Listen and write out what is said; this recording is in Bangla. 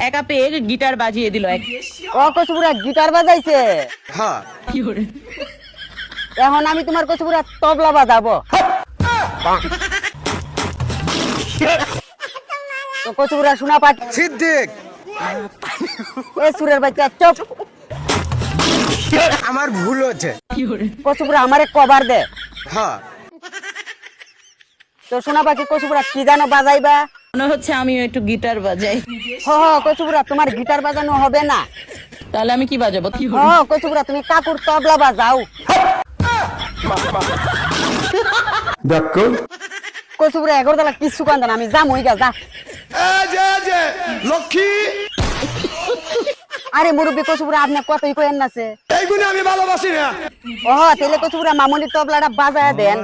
একা পেয়ে গিটার বাজিয়ে দিল। ও কচুপুরা গিটার বাজাইছে। হ্যাঁ এখন আমি তোমার কচুপুরা তবলা বাজাবো। তো কচুপুরা শোনা পাচ্ছি সিদ্দিক এ সুরের বাচ্চা চুপ। আমার ভুল হচ্ছে। কচুপুরা আমারে কভার দে। হ্যাঁ তো শোনা পাখি কচুপুরা কি জানো বাজাইবা? মনে হচ্ছে আমিও একটু গিটার বাজাই। হ কচুপুরা তোমার গিটার বাজানো হবে না। তাহলে আমি কি বাজাবো? কচুপুরা তুমি কাকুর তবলা বাজাও। কচুপুরা 11 কিছু কান্দা না, আমি যাম ওই যা। লক্ষ্মী আরে মুরব্বী কচুপুরা আপনি কতই কইেন নাছে। এইগুলো আমি ভালোবাসি না। তাহলে কচুপুরা মামুনির তবলাটা বাজায় দেন।